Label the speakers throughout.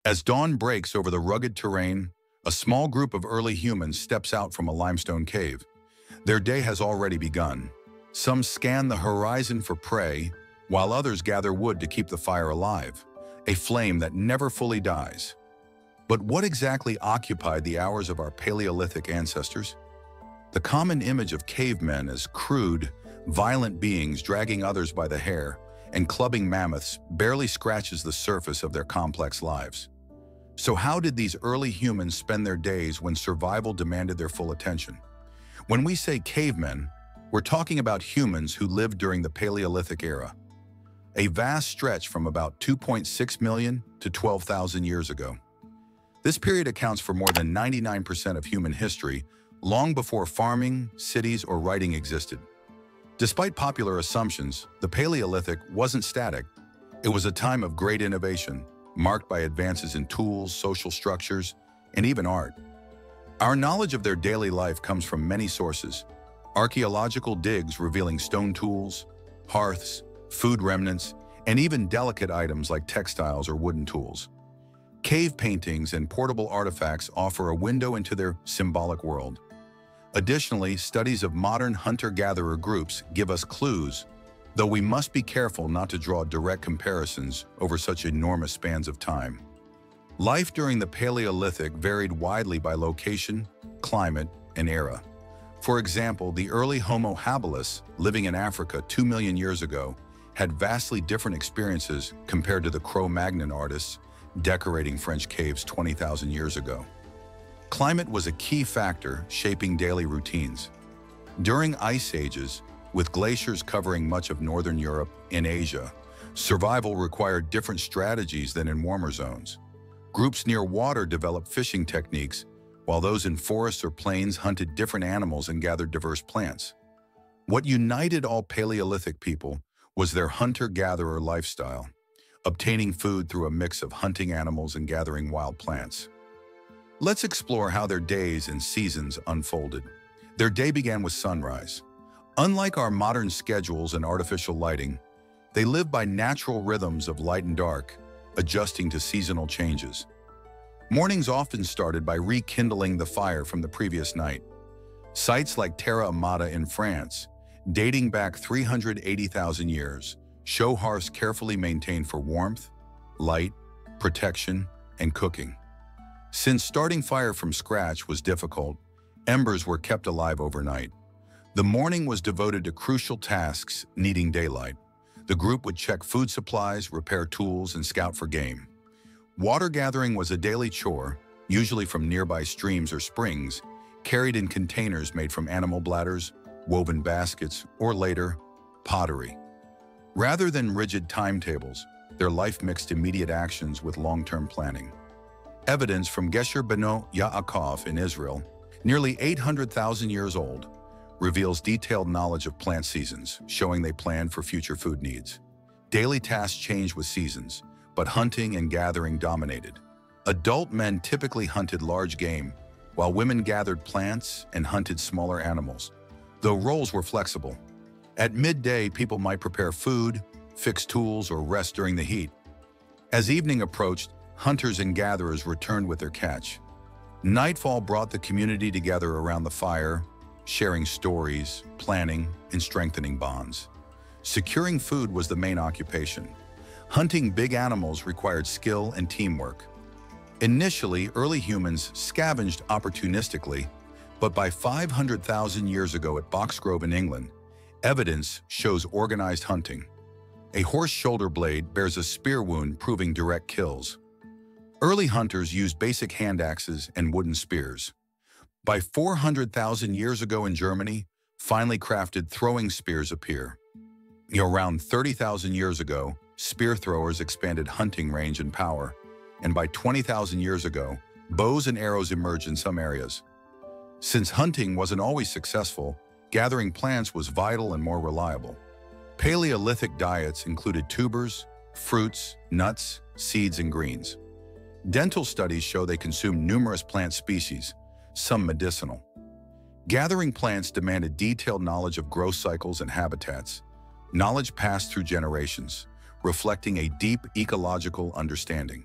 Speaker 1: As dawn breaks over the rugged terrain, a small group of early humans steps out from a limestone cave. Their day has already begun. Some scan the horizon for prey, while others gather wood to keep the fire alive, a flame that never fully dies. But what exactly occupied the hours of our Paleolithic ancestors? The common image of cavemen as crude, violent beings dragging others by the hair and clubbing mammoths barely scratches the surface of their complex lives. So how did these early humans spend their days when survival demanded their full attention? When we say cavemen, we're talking about humans who lived during the Paleolithic era, a vast stretch from about 2.6 million to 12,000 years ago. This period accounts for more than 99% of human history, long before farming, cities, or writing existed. Despite popular assumptions, the Paleolithic wasn't static. It was a time of great innovation, marked by advances in tools, social structures, and even art. Our knowledge of their daily life comes from many sources: archaeological digs revealing stone tools, hearths, food remnants, and even delicate items like textiles or wooden tools. Cave paintings and portable artifacts offer a window into their symbolic world. Additionally, studies of modern hunter-gatherer groups give us clues, though we must be careful not to draw direct comparisons over such enormous spans of time. Life during the Paleolithic varied widely by location, climate, and era. For example, the early Homo habilis, living in Africa 2 million years ago, had vastly different experiences compared to the Cro-Magnon artists decorating French caves 20,000 years ago. Climate was a key factor shaping daily routines. During ice ages, with glaciers covering much of northern Europe and Asia, survival required different strategies than in warmer zones. Groups near water developed fishing techniques, while those in forests or plains hunted different animals and gathered diverse plants. What united all Paleolithic people was their hunter-gatherer lifestyle, obtaining food through a mix of hunting animals and gathering wild plants. Let's explore how their days and seasons unfolded. Their day began with sunrise. Unlike our modern schedules and artificial lighting, they lived by natural rhythms of light and dark, adjusting to seasonal changes. Mornings often started by rekindling the fire from the previous night. Sites like Terra Amata in France, dating back 380,000 years, show hearths carefully maintained for warmth, light, protection, and cooking. Since starting fire from scratch was difficult, embers were kept alive overnight. The morning was devoted to crucial tasks needing daylight. The group would check food supplies, repair tools, and scout for game. Water gathering was a daily chore, usually from nearby streams or springs, carried in containers made from animal bladders, woven baskets, or later, pottery. Rather than rigid timetables, their life mixed immediate actions with long-term planning. Evidence from Gesher Beno Yaakov in Israel, nearly 800,000 years old, reveals detailed knowledge of plant seasons, showing they planned for future food needs. Daily tasks changed with seasons, but hunting and gathering dominated. Adult men typically hunted large game, while women gathered plants and hunted smaller animals, though roles were flexible. At midday, people might prepare food, fix tools, or rest during the heat. As evening approached, hunters and gatherers returned with their catch. Nightfall brought the community together around the fire, sharing stories, planning, and strengthening bonds. Securing food was the main occupation. Hunting big animals required skill and teamwork. Initially, early humans scavenged opportunistically, but by 500,000 years ago at Boxgrove in England, evidence shows organized hunting. A horse shoulder blade bears a spear wound proving direct kills. Early hunters used basic hand axes and wooden spears. By 400,000 years ago in Germany, finely crafted throwing spears appear. Around 30,000 years ago, spear throwers expanded hunting range and power, and by 20,000 years ago, bows and arrows emerged in some areas. Since hunting wasn't always successful, gathering plants was vital and more reliable. Paleolithic diets included tubers, fruits, nuts, seeds, and greens. Dental studies show they consumed numerous plant species, some medicinal. Gathering plants demanded detailed knowledge of growth cycles and habitats, knowledge passed through generations, reflecting a deep ecological understanding.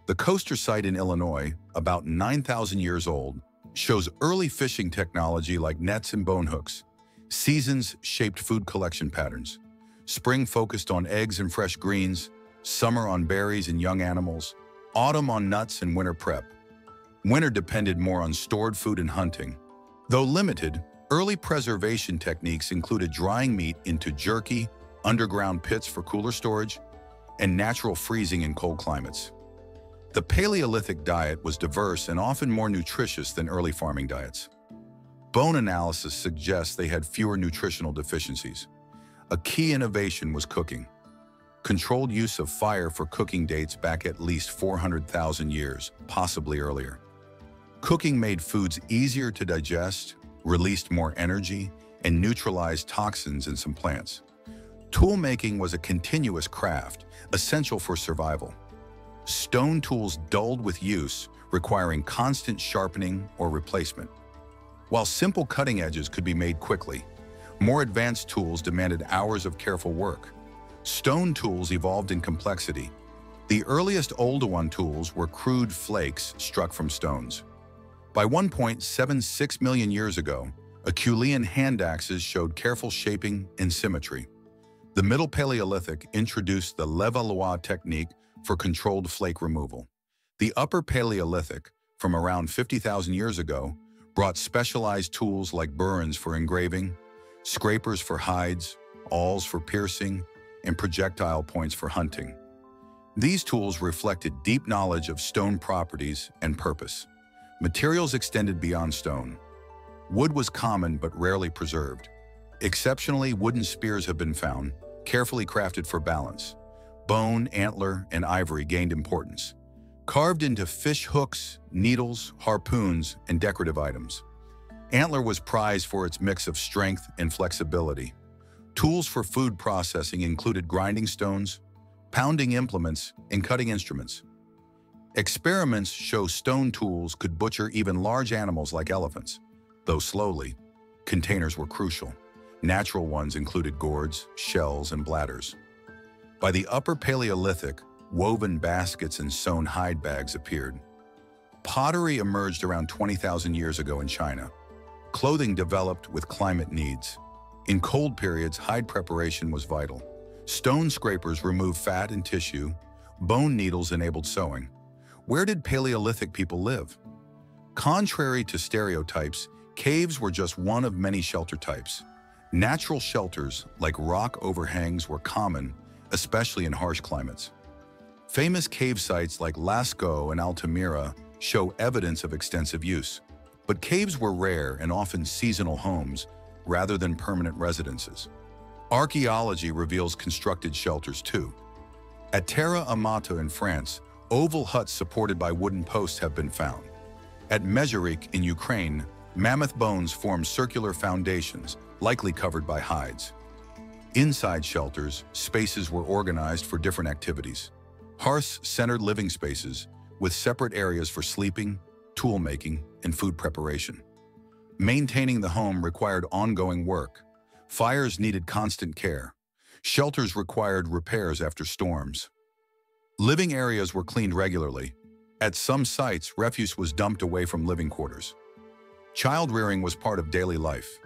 Speaker 1: The coaster site in Illinois, about 9,000 years old, shows early fishing technology like nets and bone hooks. Seasons shaped food collection patterns. Spring focused on eggs and fresh greens, summer on berries and young animals, autumn on nuts and winter prep. Winter depended more on stored food and hunting. Though limited, early preservation techniques included drying meat into jerky, underground pits for cooler storage, and natural freezing in cold climates. The Paleolithic diet was diverse and often more nutritious than early farming diets. Bone analysis suggests they had fewer nutritional deficiencies. A key innovation was cooking. Controlled use of fire for cooking dates back at least 400,000 years, possibly earlier. Cooking made foods easier to digest, released more energy, and neutralized toxins in some plants. Tool-making was a continuous craft, essential for survival. Stone tools dulled with use, requiring constant sharpening or replacement. While simple cutting edges could be made quickly, more advanced tools demanded hours of careful work. Stone tools evolved in complexity. The earliest Oldowan tools were crude flakes struck from stones. By 1.76 million years ago, Acheulean hand axes showed careful shaping and symmetry. The Middle Paleolithic introduced the Levallois technique for controlled flake removal. The Upper Paleolithic, from around 50,000 years ago, brought specialized tools like burins for engraving, scrapers for hides, awls for piercing, and projectile points for hunting. These tools reflected deep knowledge of stone properties and purpose. Materials extended beyond stone. Wood was common but rarely preserved. Exceptionally, wooden spears have been found, carefully crafted for balance. Bone, antler, and ivory gained importance, carved into fish hooks, needles, harpoons, and decorative items. Antler was prized for its mix of strength and flexibility. Tools for food processing included grinding stones, pounding implements, and cutting instruments. Experiments show stone tools could butcher even large animals like elephants. Though slowly, containers were crucial. Natural ones included gourds, shells, and bladders. By the Upper Paleolithic, woven baskets and sewn hide bags appeared. Pottery emerged around 20,000 years ago in China. Clothing developed with climate needs. In cold periods, hide preparation was vital. Stone scrapers removed fat and tissue. Bone needles enabled sewing. Where did Paleolithic people live? Contrary to stereotypes, caves were just one of many shelter types. Natural shelters, like rock overhangs, were common, especially in harsh climates. Famous cave sites like Lascaux and Altamira show evidence of extensive use. But caves were rare and often seasonal homes, rather than permanent residences. Archaeology reveals constructed shelters too. At Terra Amata in France, oval huts supported by wooden posts have been found. At Mezherik in Ukraine, mammoth bones form circular foundations, likely covered by hides. Inside shelters, spaces were organized for different activities. Hearth-centered living spaces, with separate areas for sleeping, tool-making, and food preparation. Maintaining the home required ongoing work. Fires needed constant care. Shelters required repairs after storms. Living areas were cleaned regularly. At some sites, refuse was dumped away from living quarters. Child rearing was part of daily life.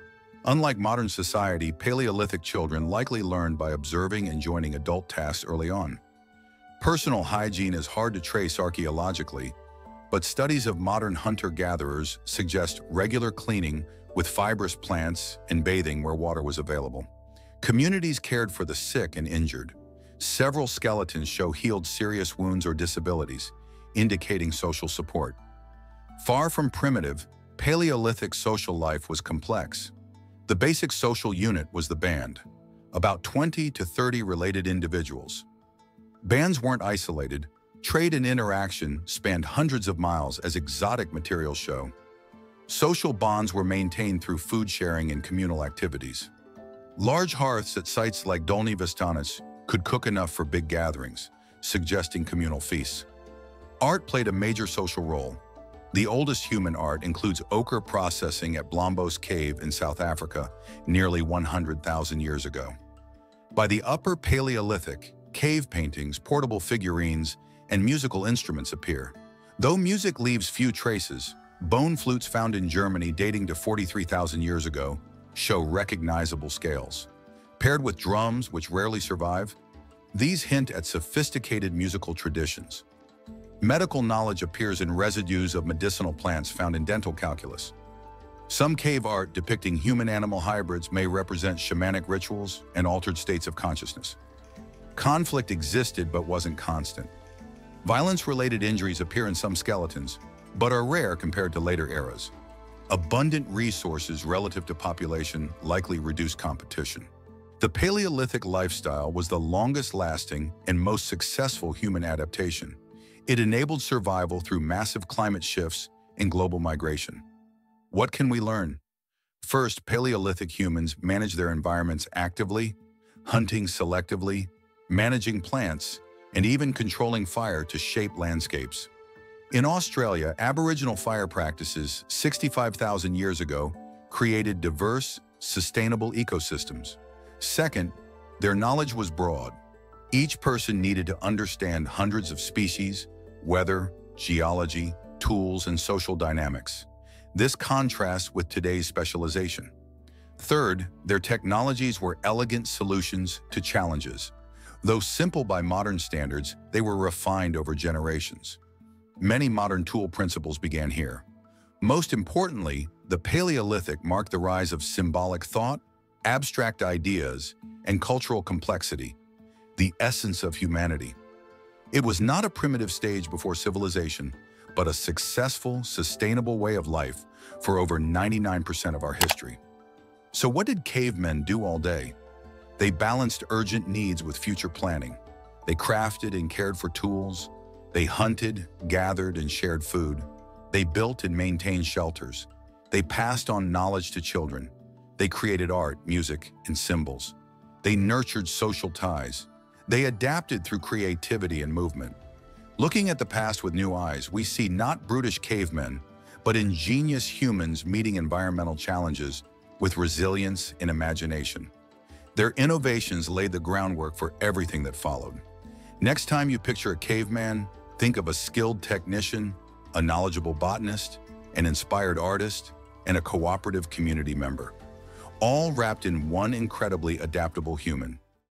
Speaker 1: Unlike modern society, Paleolithic children likely learned by observing and joining adult tasks early on. Personal hygiene is hard to trace archaeologically, but studies of modern hunter-gatherers suggest regular cleaning with fibrous plants and bathing where water was available. Communities cared for the sick and injured. Several skeletons show healed serious wounds or disabilities, indicating social support. Far from primitive, Paleolithic social life was complex. The basic social unit was the band, about 20 to 30 related individuals. Bands weren't isolated. Trade and interaction spanned hundreds of miles, as exotic materials show. Social bonds were maintained through food sharing and communal activities. Large hearths at sites like Dolny Vistanis could cook enough for big gatherings, suggesting communal feasts. Art played a major social role. The oldest human art includes ochre processing at Blombos Cave in South Africa, nearly 100,000 years ago. By the Upper Paleolithic, cave paintings, portable figurines, and musical instruments appear. Though music leaves few traces, bone flutes found in Germany dating to 43,000 years ago show recognizable scales. Paired with drums, which rarely survive, these hint at sophisticated musical traditions. Medical knowledge appears in residues of medicinal plants found in dental calculus. Some cave art depicting human-animal hybrids may represent shamanic rituals and altered states of consciousness. Conflict existed but wasn't constant. Violence-related injuries appear in some skeletons, but are rare compared to later eras. Abundant resources relative to population likely reduced competition. The Paleolithic lifestyle was the longest-lasting and most successful human adaptation. It enabled survival through massive climate shifts and global migration. What can we learn? First, Paleolithic humans managed their environments actively, hunting selectively, managing plants, and even controlling fire to shape landscapes. In Australia, Aboriginal fire practices 65,000 years ago created diverse, sustainable ecosystems. Second, their knowledge was broad. Each person needed to understand hundreds of species, weather, geology, tools, and social dynamics. This contrasts with today's specialization. Third, their technologies were elegant solutions to challenges. Though simple by modern standards, they were refined over generations. Many modern tool principles began here. Most importantly, the Paleolithic marked the rise of symbolic thought, abstract ideas, and cultural complexity, the essence of humanity. It was not a primitive stage before civilization, but a successful, sustainable way of life for over 99% of our history. So what did cavemen do all day? They balanced urgent needs with future planning. They crafted and cared for tools. They hunted, gathered, and shared food. They built and maintained shelters. They passed on knowledge to children. They created art, music, and symbols. They nurtured social ties. They adapted through creativity and movement. Looking at the past with new eyes, we see not brutish cavemen, but ingenious humans meeting environmental challenges with resilience and imagination. Their innovations laid the groundwork for everything that followed. Next time you picture a caveman, think of a skilled technician, a knowledgeable botanist, an inspired artist, and a cooperative community member, all wrapped in one incredibly adaptable human.